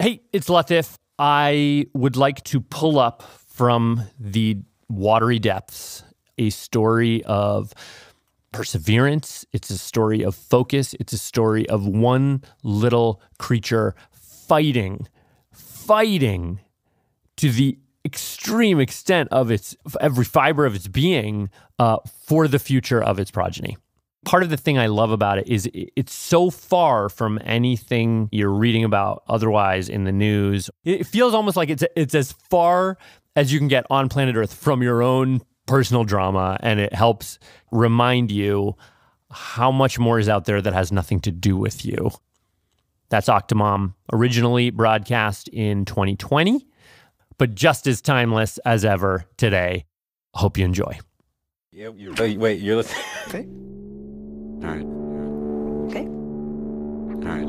Hey, it's Latif. I would like to pull up from the watery depths a story of perseverance. It's a story of focus. It's a story of one little creature fighting to the extreme extent of every fiber of its being for the future of its progeny. Part of the thing I love about it is it's so far from anything you're reading about otherwise in the news. It feels almost like it's as far as you can get on planet Earth from your own personal drama, and it helps remind you how much more is out there that has nothing to do with you. That's Octomom, originally broadcast in 2020, but just as timeless as ever today. Hope you enjoy. Yeah, wait, you're listening? Okay. All right. Okay. All right.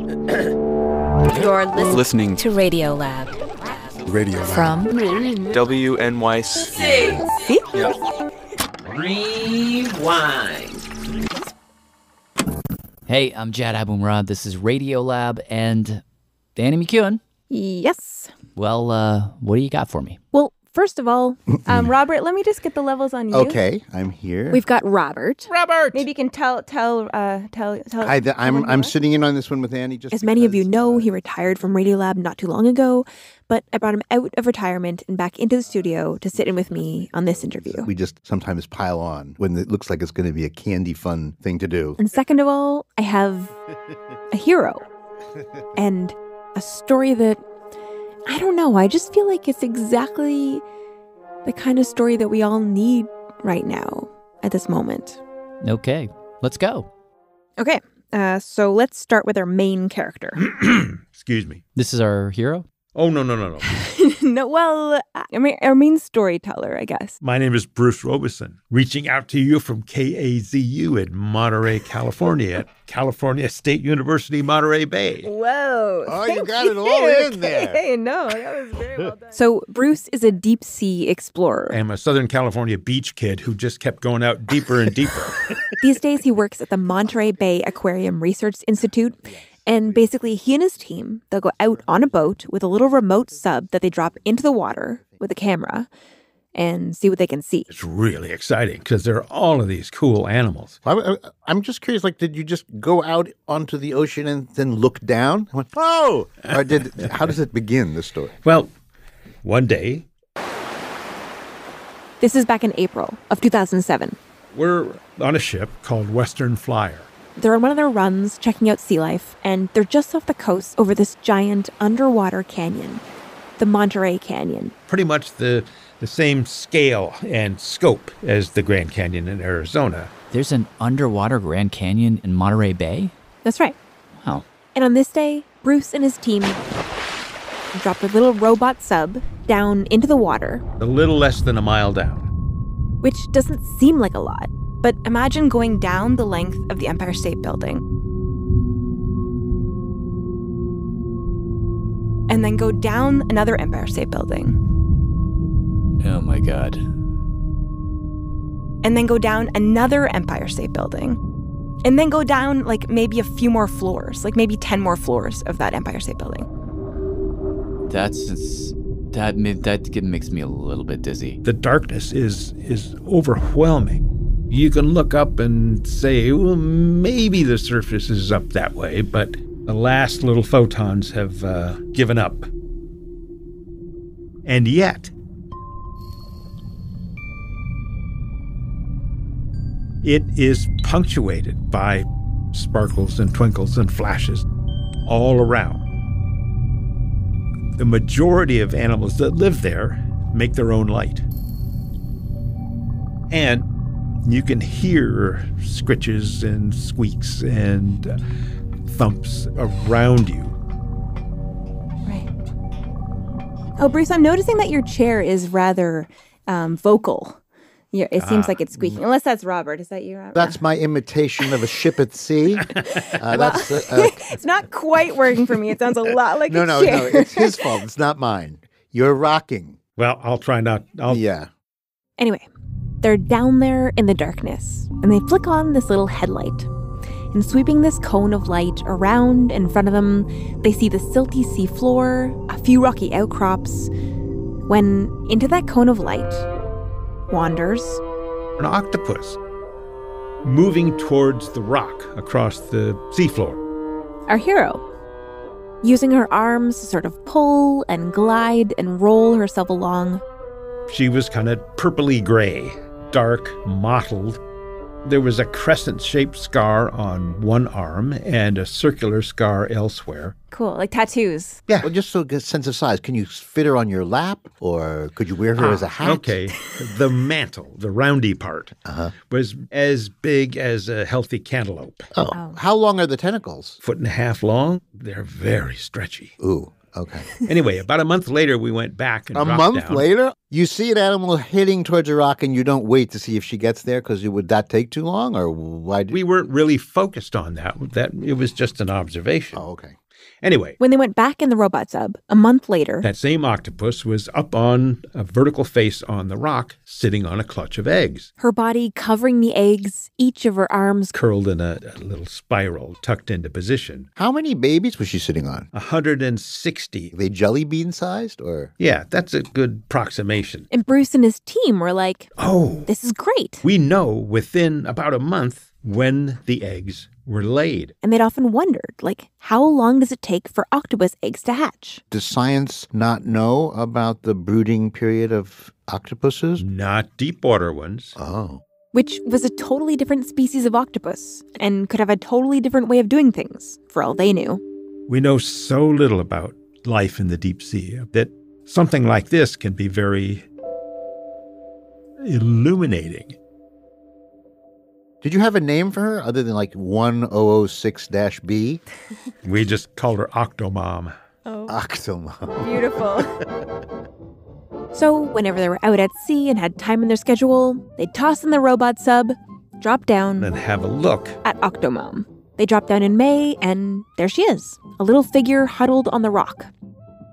You're Listening to Radiolab. Radiolab. From WNYC. See? Yeah. Rewind. Hey, I'm Jad Abumrad. This is Radiolab and Annie McEwen. Yes. Well, what do you got for me? Well, first of all, Robert, let me just get the levels on you. Okay, I'm here. We've got Robert. Robert! Maybe you can tell. Hi, I'm sitting in on this one with Annie. Just as many of you know, he retired from Radiolab not too long ago, but I brought him out of retirement and back into the studio to sit in with me on this interview. We just sometimes pile on when it looks like it's going to be a candy fun thing to do. And second of all, I have a hero and a story that, I don't know, I just feel like it's exactly the kind of story that we all need right now at this moment. Okay, let's go. Okay, so let's start with our main character. Excuse me. This is our hero? Oh, no. No, well, our main storyteller, I guess. My name is Bruce Robison, reaching out to you from KAZU in Monterey, California, at California State University, Monterey Bay. Whoa. Oh, you got it all in there. Hey, no, that was very well done. So Bruce is a deep sea explorer. I'm a Southern California beach kid who just kept going out deeper and deeper. These days, he works at the Monterey Bay Aquarium Research Institute. And basically, he and his team, they'll go out on a boat with a little remote sub that they drop into the water with a camera and see what they can see. It's really exciting because there are all of these cool animals. I'm just curious, did you just go out onto the ocean and then look down? I went, oh! Or how does it begin, the story? Well, one day... This is back in April of 2007. We're on a ship called Western Flyer. They're on one of their runs, checking out sea life, and they're just off the coast over this giant underwater canyon, the Monterey Canyon. Pretty much the same scale and scope as the Grand Canyon in Arizona. There's an underwater Grand Canyon in Monterey Bay? That's right. Wow. And on this day, Bruce and his team dropped a little robot sub down into the water. A little less than a mile down. Which doesn't seem like a lot. But imagine going down the length of the Empire State Building and then go down another Empire State Building. Oh, my God. And then go down another Empire State Building. And then go down, maybe a few more floors, maybe 10 more floors of that Empire State Building. That makes me a little bit dizzy. The darkness is overwhelming. You can look up and say, well, maybe the surface is up that way, but the last little photons have given up. And yet, it is punctuated by sparkles and twinkles and flashes all around. The majority of animals that live there make their own light. And you can hear scritches and squeaks and thumps around you. Right. Oh, Bruce, I'm noticing that your chair is rather vocal. Yeah, it seems like it's squeaking. Unless that's Robert. Is that you, Robert? That's my imitation of a ship at sea. It's not quite working for me. It sounds a lot like a chair. No, it's his fault. It's not mine. You're rocking. Well, I'll try not. Yeah. Anyway, they're down there in the darkness, and they flick on this little headlight. and sweeping this cone of light around in front of them, they see the silty seafloor, a few rocky outcrops, when into that cone of light wanders An octopus moving towards the rock across the seafloor. our hero, using her arms to sort of pull and glide and roll herself along. She was kind of purpley gray, dark, mottled. There was a crescent-shaped scar on one arm and a circular scar elsewhere. Cool, like tattoos. Yeah. Well, just so get a sense of size, can you fit her on your lap, or could you wear her as a hat? Okay. The mantle, the roundy part, was as big as a healthy cantaloupe. Oh. How long are the tentacles? 1.5 feet long. They're very stretchy. Ooh, okay. Anyway, about a month later, we went back and A dropped month down. later, you see an animal heading towards a rock and you don't wait to see if she gets there because would that take too long, or why? We weren't really focused on that. It was just an observation. Oh, okay. Anyway, When they went back in the robot sub, a month later, that same octopus was up on a vertical face on the rock, sitting on a clutch of eggs, her body covering the eggs, each of her arms. curled in a little spiral, tucked into position. How many babies was she sitting on? 160. Are they jelly bean sized, or? Yeah, that's a good approximation. And Bruce and his team were like, Oh, this is great. we know within about a month when the eggs were laid. And they'd often wondered, like, how long does it take for octopus eggs to hatch? Does science not know about the brooding period of octopuses? Not deep water ones. Oh. Which was a totally different species of octopus and could have a totally different way of doing things, for all they knew. We know so little about life in the deep sea that something like this can be very illuminating. Did you have a name for her other than like 1006-B? We just called her Octomom. Octomom. Beautiful. So whenever they were out at sea and had time in their schedule, they'd toss in the robot sub, drop down And have a look. at Octomom. They dropped down in May, and there she is, a little figure huddled on the rock.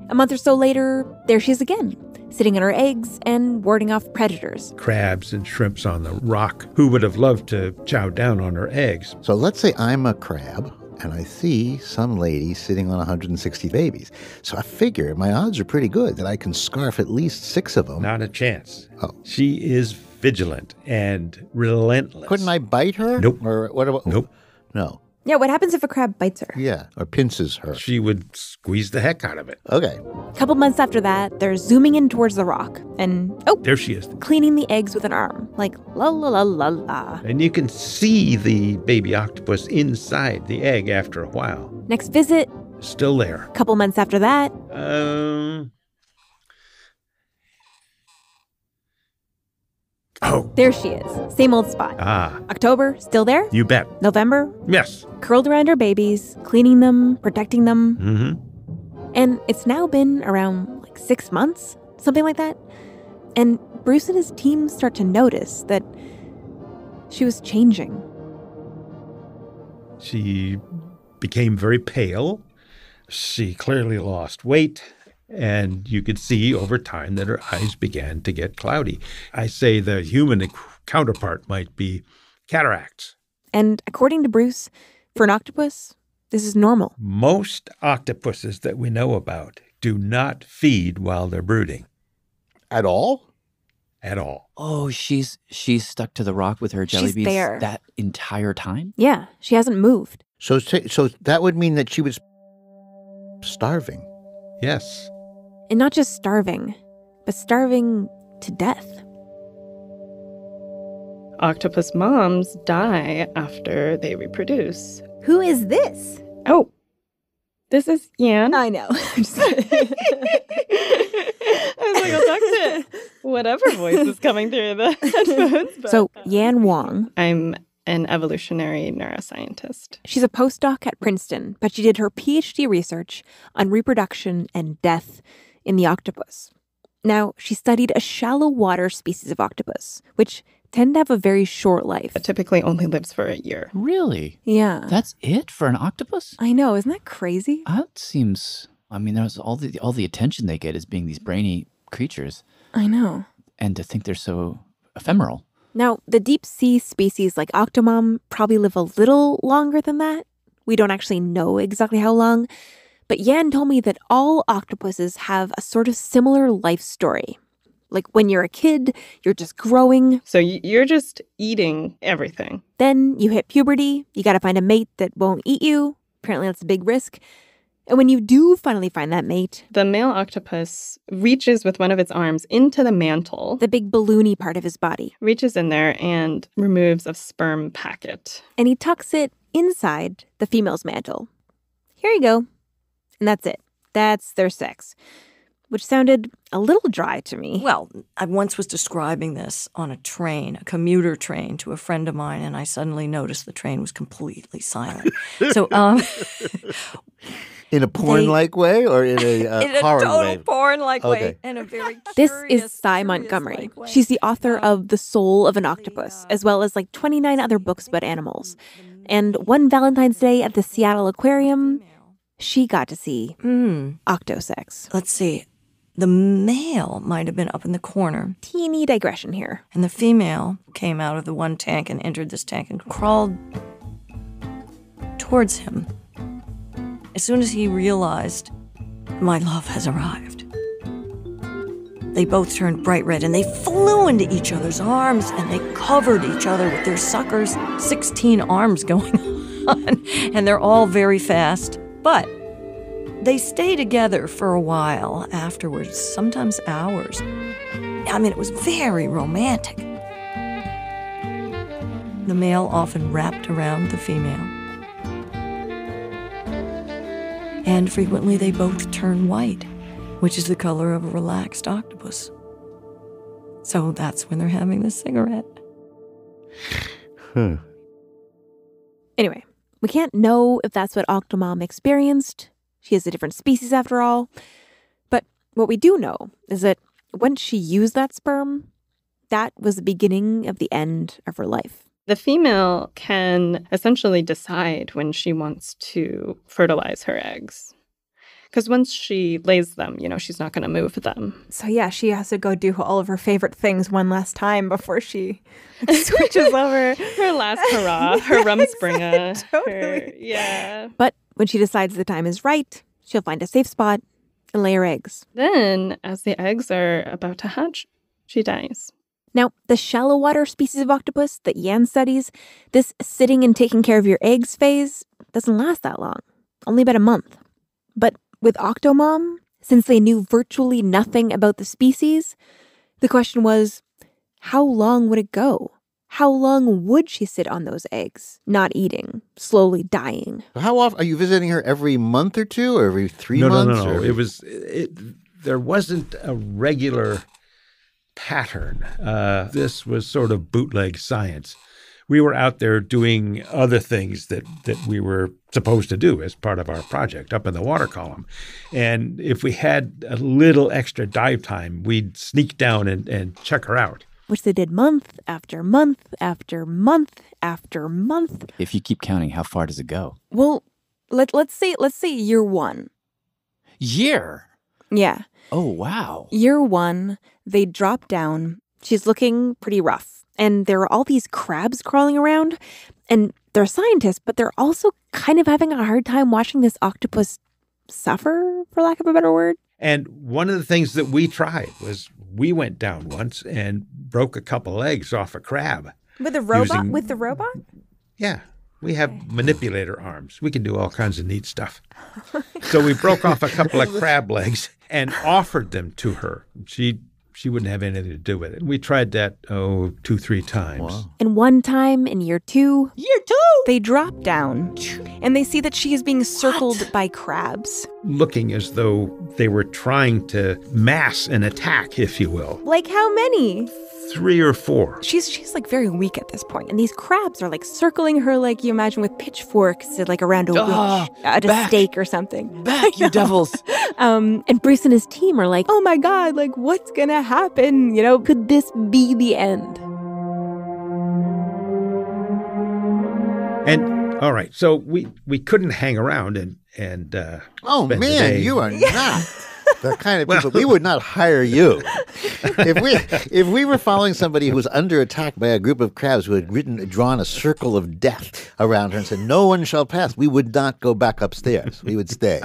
A month or so later, there she is again, sitting on her eggs and warding off predators. Crabs and shrimps on the rock. Who would have loved to chow down on her eggs? So let's say I'm a crab and I see some lady sitting on 160 babies. So I figure my odds are pretty good that I can scarf at least 6 of them. Not a chance. Oh. She is vigilant and relentless. Couldn't I bite her? Nope. Or what about? Nope. No. Yeah, what happens if a crab bites her? Yeah. Or pinces her. She would squeeze the heck out of it. Okay. A couple months after that, they're zooming in towards the rock and, There she is. cleaning the eggs with an arm, like la la la la la. And you can see the baby octopus inside the egg after a while. Next visit, Still there. couple months after that, Oh. there she is. Same old spot. Ah, October, still there? you bet. November, Yes. curled around her babies, cleaning them, protecting them. Mm-hmm. And it's now been around like 6 months, something like that. And Bruce and his team start to notice that she was changing. She became very pale. She clearly lost weight. And you could see over time that her eyes began to get cloudy. I say the human counterpart might be cataracts. And according to Bruce, for an octopus, this is normal. Most octopuses that we know about do not feed while they're brooding At all? at all. Oh, she's stuck to the rock with her jelly She's beans there. that entire time? Yeah, she hasn't moved. So that would mean that she was starving. Yes. And not just starving, but starving to death. Octopus moms die after they reproduce. Who is this? Oh, this is Yan. I know. I was like, I'll talk to whatever voice is coming through the headphones. But So, Yan Wong, I'm an evolutionary neuroscientist. she's a postdoc at Princeton, but she did her PhD research on reproduction and death in the octopus. Now, she studied a shallow water species of octopus, which tend to have a very short life. It typically only lives for a year. Really? Yeah. That's it for an octopus? I know, isn't that crazy? That seems... I mean, there's all the attention they get as being these brainy creatures. I know. And to think they're so ephemeral. Now, the deep sea species like Octomom probably live a little longer than that. We don't actually know exactly how long, but Yan told me that all octopuses have a sort of similar life story. Like when you're a kid, you're just growing. So you're just eating everything. Then you hit puberty, you gotta find a mate that won't eat you. Apparently that's a big risk. And when you do finally find that mate, the male octopus reaches with one of its arms into the mantle. The big balloony part of his body. Reaches in there and removes a sperm packet. And he tucks it inside the female's mantle. Here you go. And that's it. That's their sex. Which sounded a little dry to me. Well, I once was describing this on a train, a commuter train, to a friend of mine, and I suddenly noticed the train was completely silent. So, in a porn-like way or in a horror total way? porn-like Okay. way, in a very This curious, is Cy curious Montgomery. way. She's the author of The Soul of an Octopus, as well as like 29 other books about animals. And one Valentine's Day at the Seattle Aquarium, she got to see octosex. Let's see. The male might have been up in the corner. Teeny digression here. And the female came out of the one tank and entered this tank and crawled towards him. As soon as he realized, my love has arrived, they both turned bright red and they flew into each other's arms and they covered each other with their suckers. 16 arms going on. And they're all very fast. But they stay together for a while afterwards, sometimes hours. I mean, it was very romantic. The male often wrapped around the female. And frequently they both turn white, which is the color of a relaxed octopus. So that's when they're having the cigarette. Anyway, we can't know if that's what Octomom experienced. She is a different species after all. But what we do know is that once she used that sperm, that was the beginning of the end of her life. The female can essentially decide when she wants to fertilize her eggs. Because once she lays them, she's not going to move them. So yeah, she has to go do all of her favorite things one last time before she switches over. Her last hurrah, her rumspringa. Totally. Yeah. But when she decides the time is right, she'll find a safe spot and lay her eggs. Then, as the eggs are about to hatch, she dies. Now, the shallow water species of octopus that Yan studies, this sitting and taking care of your eggs phase doesn't last that long, only about a month. But with Octomom, since they knew virtually nothing about the species, the question was, how long would it go? How long would she sit on those eggs, not eating, slowly dying? How often? Are you visiting her every month or two or every 3 months? No. Or? There wasn't a regular pattern. This was sort of bootleg science. We were out there doing other things that we were supposed to do as part of our project up in the water column. And if we had a little extra dive time, we'd sneak down and check her out. Which they did month after month after month after month. If you keep counting, how far does it go? Well, let's say year one. Year? Yeah. Oh, wow. Year one, they drop down. She's looking pretty rough. And there are all these crabs crawling around. And they're scientists, but they're also kind of having a hard time watching this octopus suffer, for lack of a better word. And one of the things that we tried was we went down once and broke a couple legs off a crab. With a robot? With the robot? Yeah. We have manipulator arms. We can do all kinds of neat stuff. So we broke off a couple of crab legs and offered them to her. She wouldn't have anything to do with it. We tried that, 2-3 times. Wow. And one time in year two, they drop down and they see that she is being circled by crabs. Looking as though they were trying to mass an attack, if you will. Like how many? 3 or 4. She's like very weak at this point, and these crabs are like circling her like you imagine with pitchforks like around a witch at a stake or something. Back, you devils. And Bruce and his team are like, oh my God, like what's gonna happen? Could this be the end? And all right, so we couldn't hang around and oh spend the man, day. you are not the kind of people. We would not hire you. If we were following somebody who was under attack by a group of crabs who had drawn a circle of death around her and said, "No one shall pass," we would not go back upstairs. We would stay.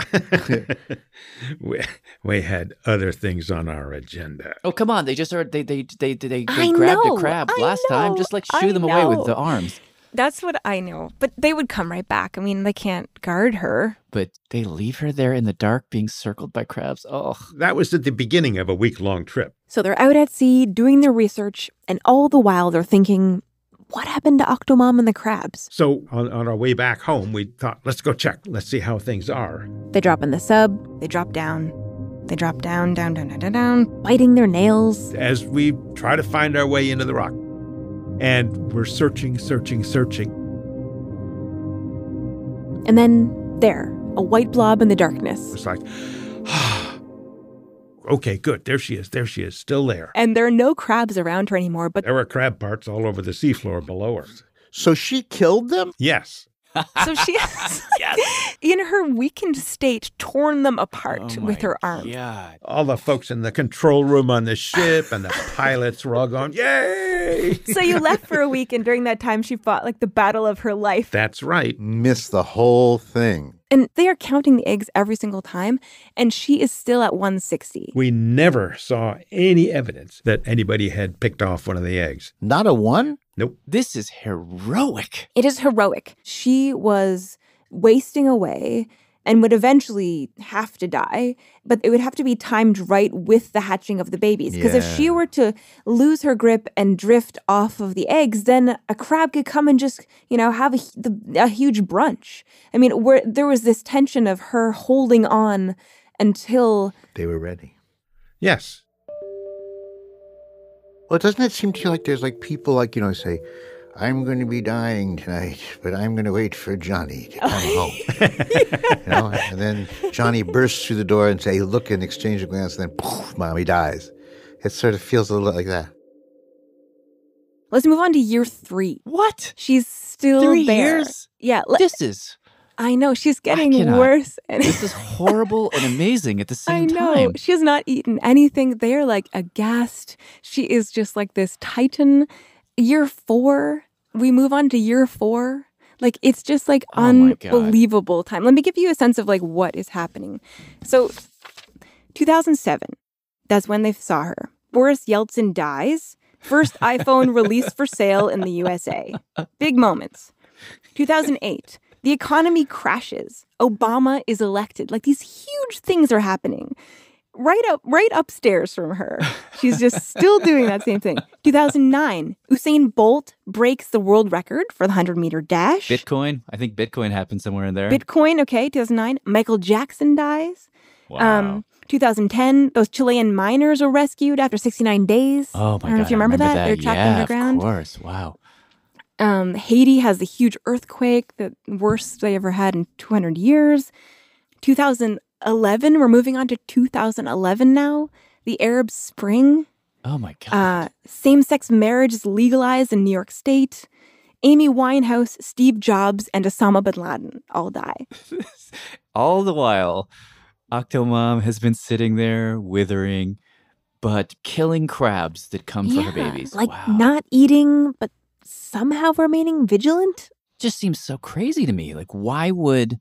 We had other things on our agenda. Oh, come on. They just are. They I grabbed know, a crab I last time. know, Just like I shoo them away with know. the arms. That's what I know. But they would come right back. I mean, they can't guard her. But they leave her there in the dark being circled by crabs. Oh. That was at the beginning of a week-long trip. So they're out at sea doing their research, and all the while they're thinking, what happened to Octomom and the crabs? So on our way back home, we thought, let's go check. Let's see how things are. They drop in the sub, they drop down. They drop down, biting their nails. As we try to find our way into the rock. And we're searching. And then there, a white blob in the darkness. It's like, okay, good. There she is, still there. And there are no crabs around her anymore, but There were crab parts all over the seafloor below her. So she killed them? Yes. so she has, in her weakened state, torn them apart with her arm. God. All the folks in the control room on the ship and the pilots were all going, yay! So you left for a week, and during that time, she fought like the battle of her life. That's right. Missed the whole thing. And they are counting the eggs every single time, and she is still at 160. We never saw any evidence that anybody had picked off one of the eggs. Not a one? Nope. This is heroic. It is heroic. She was wasting away and would eventually have to die, but it would have to be timed right with the hatching of the babies. Because if she were to lose her grip and drift off of the eggs, then a crab could come and just, have a huge brunch. I mean, there was this tension of her holding on until They were ready. Yes. Well, doesn't it seem to you like there's like people say, I'm going to be dying tonight, but I'm going to wait for Johnny to come home. And then Johnny bursts through the door and look and exchange a glance, and then poof, Mommy dies. It sort of feels a little like that. Let's move on to year 3. What? She's still 3 there. years? Yeah. This is... I know. She's getting cannot. worse. And This is horrible and amazing at the same I know. time. She has not eaten anything. They are like aghast. She is just like this titan. Year 4, we move on to year 4. Like, it's just like unbelievable time. Let me give you a sense of like what is happening. So 2007, that's when they saw her. Boris Yeltsin dies. First iPhone released for sale in the USA. Big moments. 2008, the economy crashes. Obama is elected. Like, these huge things are happening. Right upstairs from her. She's just still doing that same thing. 2009, Usain Bolt breaks the world record for the 100-meter dash. Bitcoin? I think Bitcoin happened somewhere in there. Bitcoin, okay, 2009. Michael Jackson dies. Wow. 2010, those Chilean miners were rescued after 69 days. Oh, my God. I don't know if you remember that. They're trapped underground. Of course. Wow. Haiti has the huge earthquake, the worst they ever had in 200 years. 2011, we're moving on to 2011 now. The Arab Spring. Oh, my God. Same-sex marriage is legalized in New York State. Amy Winehouse, Steve Jobs, and Osama bin Laden all die. All the while, Octomom has been sitting there withering, but killing crabs that come for her babies. Like Wow. not eating, but somehow remaining vigilant. Just seems so crazy to me. Like, why would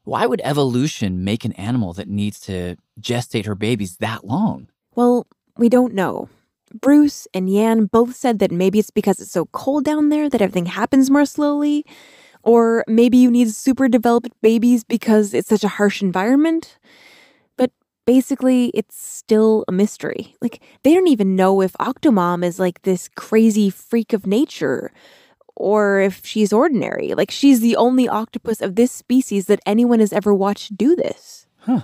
evolution make an animal that needs to gestate her babies that long? Well, we don't know. Bruce and Yan both said that maybe it's because it's so cold down there that everything happens more slowly. Or maybe you need super developed babies because it's such a harsh environment. But basically, it's still a mystery. Like, they don't even know if Octomom is like this crazy freak of nature or if she's ordinary. Like, she's the only octopus of this species that anyone has ever watched do this. Huh.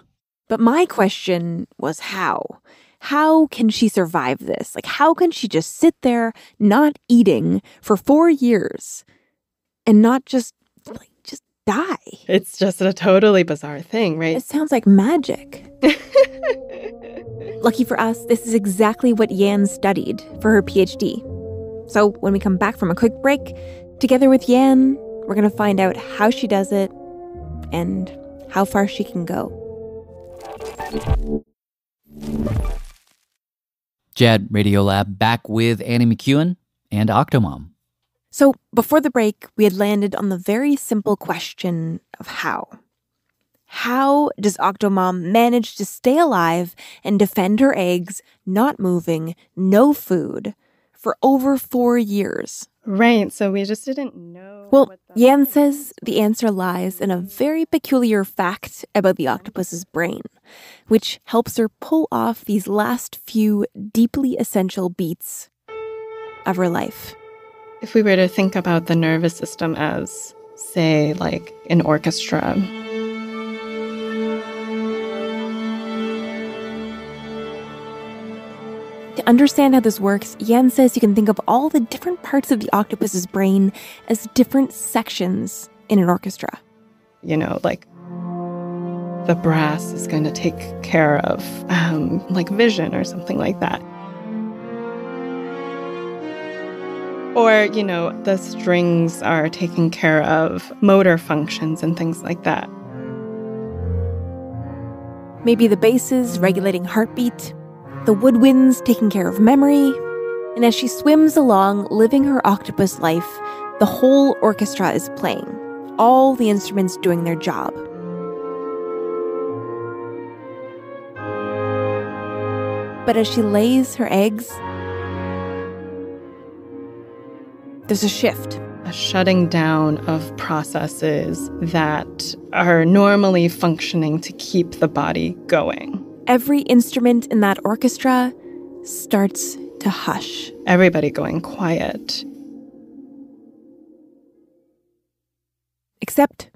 But my question was how? How can she survive this? Like, how can she just sit there not eating for 4 years and not just die? It's just a totally bizarre thing, right? It sounds like magic. Lucky for us, this is exactly what Yan studied for her PhD. So when we come back from a quick break, together with Yan, we're going to find out how she does it and how far she can go. Jad, Radiolab, back with Annie McEwen and Octomom. So before the break, we had landed on the very simple question of how. How does Octomom manage to stay alive and defend her eggs, not moving, no food, for over 4 years? Right, so we just didn't know. Well, Jan says the answer lies in a very peculiar fact about the octopus's brain, which helps her pull off these last few deeply essential beats of her life. If we were to think about the nervous system as, say, like an orchestra, to understand how this works, Jan says you can think of all the different parts of the octopus's brain as different sections in an orchestra. You know, like the brass is going to take care of like vision or something like that. Or, you know, the strings are taking care of motor functions and things like that. Maybe the basses regulating heartbeat, the woodwinds taking care of memory, and as she swims along, living her octopus life, the whole orchestra is playing, all the instruments doing their job. But as she lays her eggs, there's a shift. A shutting down of processes that are normally functioning to keep the body going. Every instrument in that orchestra starts to hush. Everybody going quiet. Except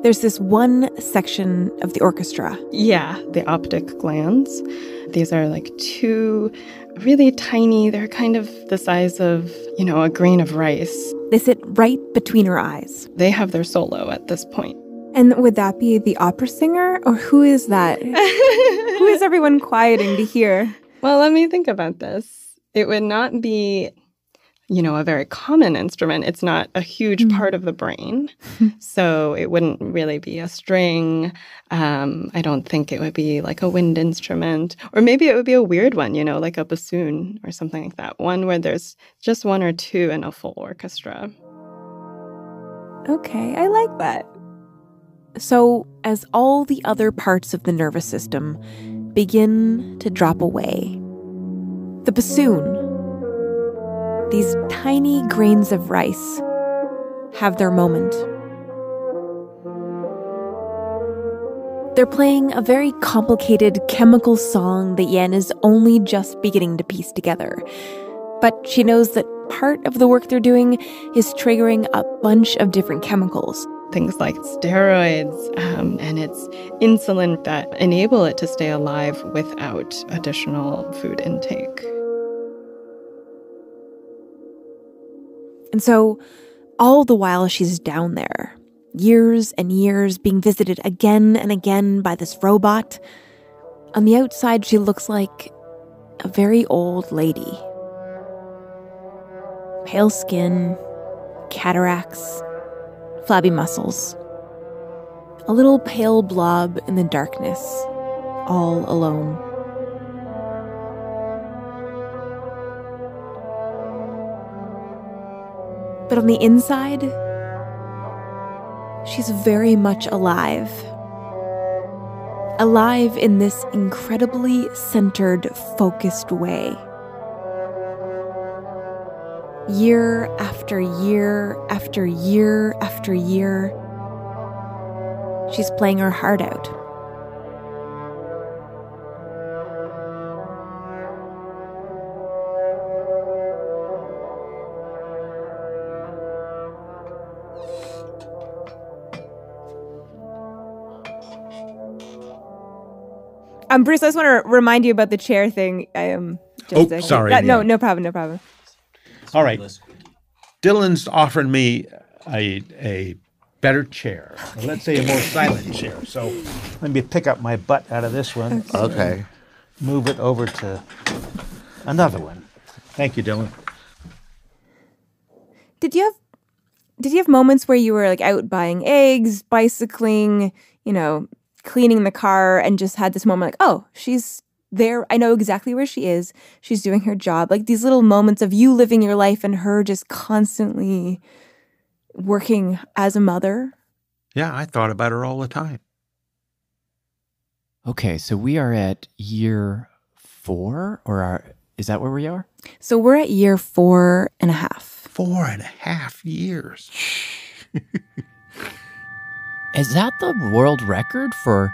there's this one section of the orchestra. Yeah, the optic glands. These are like two really tiny, they're kind of the size of, you know, a grain of rice. They sit right between her eyes. They have their solo at this point. And would that be the opera singer? Or who is that? Who is everyone quieting to hear? Well, let me think about this. It would not be, you know, a very common instrument. It's not a huge part of the brain. So it wouldn't really be a string. I don't think it would be like a wind instrument. Or maybe it would be a weird one, you know, like a bassoon or something like that. One where there's just one or two in a full orchestra. Okay, I like that. So, as all the other parts of the nervous system begin to drop away, the bassoon, these tiny grains of rice, have their moment. They're playing a very complicated chemical song that Yen is only just beginning to piece together. But she knows that part of the work they're doing is triggering a bunch of different chemicals. Things like steroids and it's insulin that enable it to stay alive without additional food intake. And so, all the while she's down there, years and years being visited again and again by this robot, on the outside she looks like a very old lady. Pale skin, cataracts, flabby muscles. A little pale blob in the darkness, all alone. But on the inside, she's very much alive. Alive in this incredibly centered, focused way. Year after year after year after year, she's playing her heart out. Bruce, I just want to remind you about the chair thing. Sorry. No problem. All right. Dylan's offered me a better chair. Let's say a more silent chair. So let me pick up my butt out of this one. Okay. Move it over to another one. Thank you, Dylan. Did you have moments where you were like out buying eggs, bicycling, cleaning the car, and just had this moment like, oh, she's there. I know exactly where she is. She's doing her job. Like these little moments of you living your life and her just constantly working as a mother. Yeah, I thought about her all the time. Okay, so we are at year 4, is that where we are? So we're at year 4.5. 4.5 years. Is that the world record for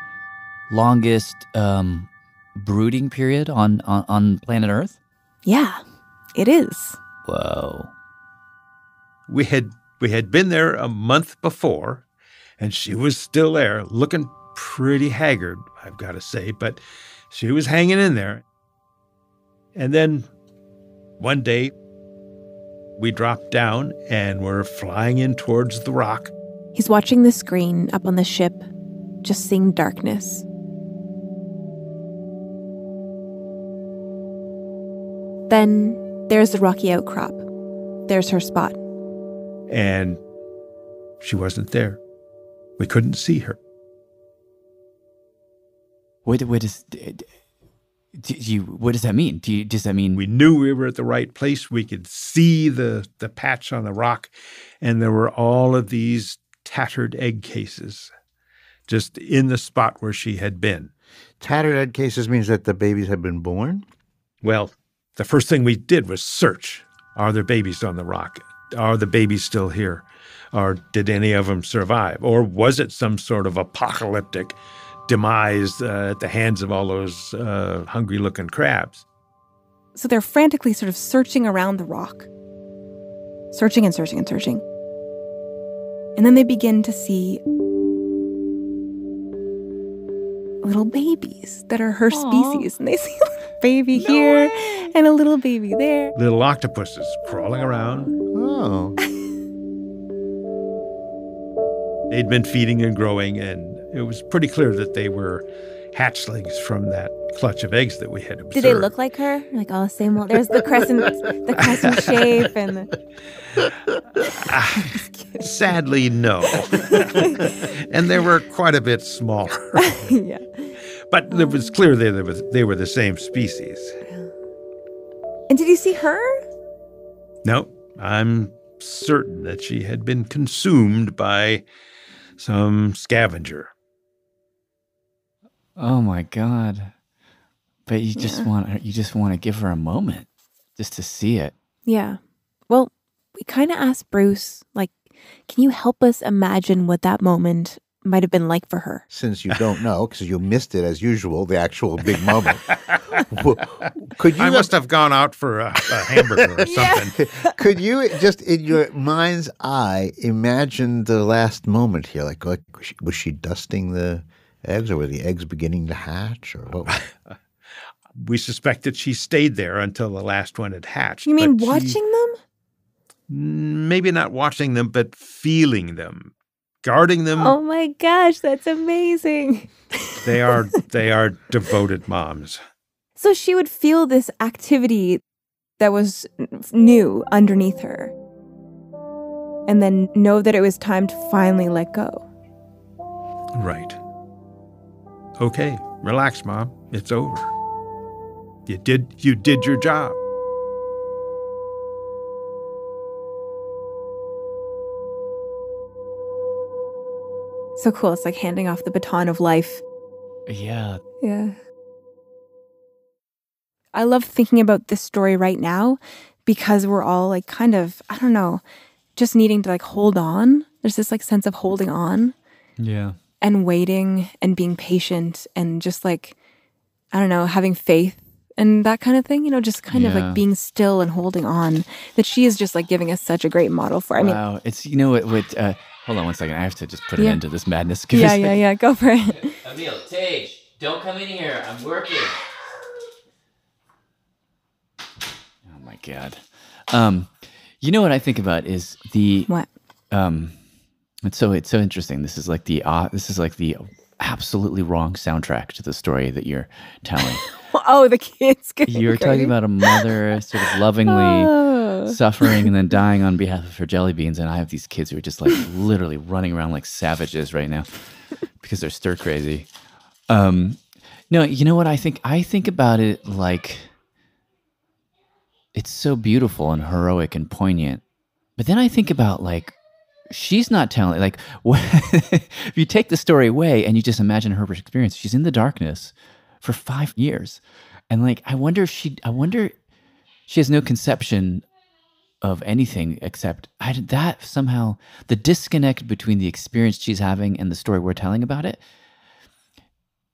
longest brooding period on planet Earth? Yeah, it is. Whoa. We had been there a month before, and she was still there, looking pretty haggard, I've got to say, but she was hanging in there. And then one day, we dropped down and we're flying in towards the rock. He's watching the screen up on the ship, just seeing darkness. Then there's the rocky outcrop. There's her spot. And she wasn't there. We couldn't see her. What does that mean? Does that mean we knew we were at the right place? We could see the patch on the rock, and there were all of these tattered egg cases just in the spot where she had been. Tattered egg cases means that the babies had been born? Well, the first thing we did was search. Are there babies on the rock? Are the babies still here? Or did any of them survive? Or was it some sort of apocalyptic demise at the hands of all those hungry-looking crabs? So they're frantically sort of searching around the rock. Searching and searching and searching. And then they begin to see little babies that are her species. And they see a little baby here and a little baby there. Little octopuses crawling around. Oh. They'd been feeding and growing, and it was pretty clear that they were hatchlings from that clutch of eggs that we had observed. Did they look like her? Like, oh, same old. There's the crescent shape and the... Sadly, no. And they were quite a bit smaller. Yeah. But it was clear they were the same species. And did you see her? No, I'm certain that she had been consumed by some scavenger. Oh my God. But you just want to give her a moment just to see it. Yeah. Well, we kind of asked Bruce, like, can you help us imagine what that moment might have been like for her? Since you don't know, because you missed it as usual, the actual big moment. I must have gone out for a hamburger or something. Could you just, in your mind's eye, imagine the last moment here? Like was she dusting the eggs, or were the eggs beginning to hatch, or what? We suspect that she stayed there until the last one had hatched. You mean watching them? Maybe not watching them, but feeling them, guarding them. Oh my gosh, that's amazing. They are devoted moms. So she would feel this activity that was new underneath her, and then know that it was time to finally let go. Right. Okay, relax, Mom. It's over. You did your job. So cool. It's like handing off the baton of life. Yeah. Yeah. I love thinking about this story right now because we're all like kind of, I don't know, just needing to like hold on. There's this like sense of holding on. Yeah. And waiting and being patient and just like, I don't know, having faith and that kind of thing, you know, just kind of like being still and holding on, that she is just like giving us such a great model for. Wow. It's, you know, hold on one second. I have to just put an end to this madness. Yeah. Go for it. Emil, Tage, don't come in here. I'm working. Oh my God. You know what I think about is the what? It's so interesting. This is like the absolutely wrong soundtrack to the story that you're telling. Oh, the kids. You're talking about a mother sort of lovingly suffering and then dying on behalf of her jelly beans, and I have these kids who are just like literally running around like savages right now because they're stir crazy. No, you know what I think? I think about it like it's so beautiful and heroic and poignant. But then I think about like, she's not telling, like, if you take the story away and you just imagine her experience, she's in the darkness for 5 years. And like, I wonder she has no conception of anything except that somehow the disconnect between the experience she's having and the story we're telling about it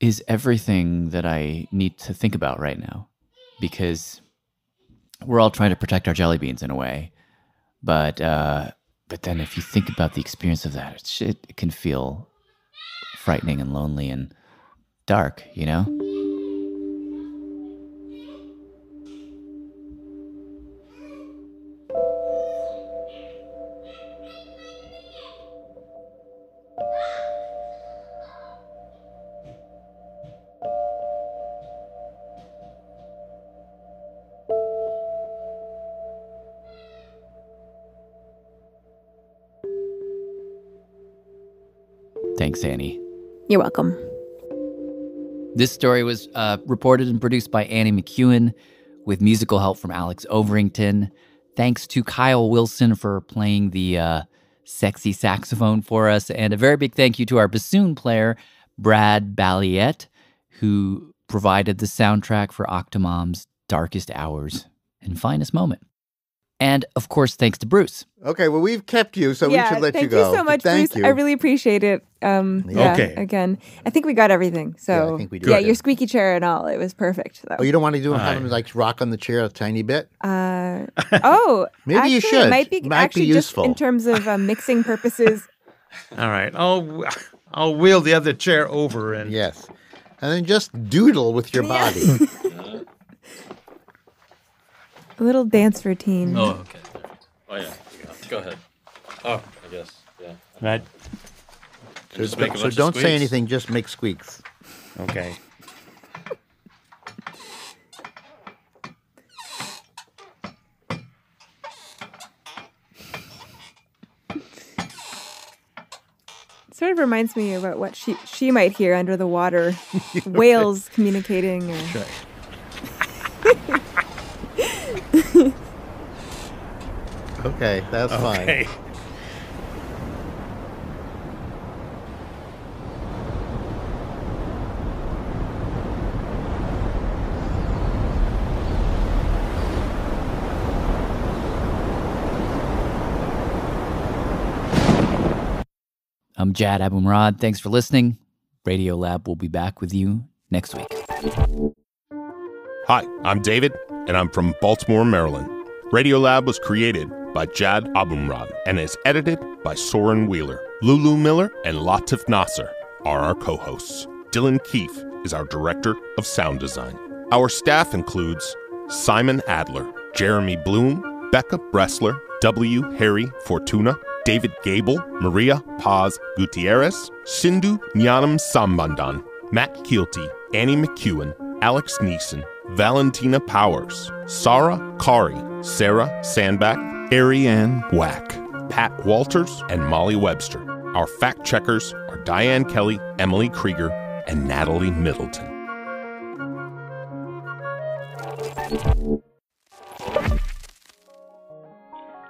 is everything that I need to think about right now, because we're all trying to protect our jelly beans in a way. But then if you think about the experience of that, it can feel frightening and lonely and dark, you know? Thanks, Annie. You're welcome. This story was reported and produced by Annie McEwen with musical help from Alex Overington. Thanks to Kyle Wilson for playing the sexy saxophone for us. And a very big thank you to our bassoon player, Brad Balliet, who provided the soundtrack for Octomom's darkest hours and finest moment. And, of course, thanks to Bruce. Okay, well, we've kept you, so we should let you go. Thank you so much, Bruce. I really appreciate it. Okay. Again, I think we got everything. So, Yeah, I think we did. yeah, your squeaky chair and all. It was perfect, though. Oh, you don't want to have him, like, rock on the chair a tiny bit? Maybe you actually, should. It might be actually just useful. in terms of mixing purposes. All right. I'll wheel the other chair over and... Yes. And then just doodle with your body. A little dance routine. Oh, okay. Oh, yeah. Go ahead. Oh, I guess. Yeah. Right. So don't say anything, just make squeaks. Okay. Sort of reminds me about what she might hear under the water. Whales communicating. Or... Okay, that's fine. I'm Jad Abumrad. Thanks for listening. Radiolab will be back with you next week. Hi, I'm David, and I'm from Baltimore, Maryland. Radiolab was created by Jad Abumrad and is edited by Soren Wheeler. Lulu Miller and Latif Nasser are our co-hosts. Dylan Keefe is our director of sound design. Our staff includes Simon Adler, Jeremy Bloom, Becca Bressler, W. Harry Fortuna, David Gable, Maria Paz Gutierrez, Sindhu Nyanam Sambandan, Matt Keelty, Annie McEwen, Alex Neeson, Valentina Powers, Sarah Kari, Sarah Sandback, Ariane Wack, Pat Walters, and Molly Webster. Our fact checkers are Diane Kelly, Emily Krieger, and Natalie Middleton.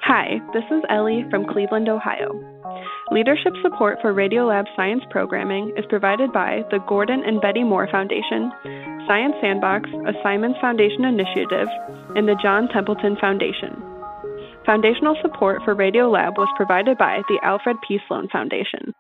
Hi, this is Ellie from Cleveland, Ohio. Leadership support for Radiolab science programming is provided by the Gordon and Betty Moore Foundation, Science Sandbox, a Simons Foundation initiative, and the John Templeton Foundation. Foundational support for Radiolab was provided by the Alfred P. Sloan Foundation.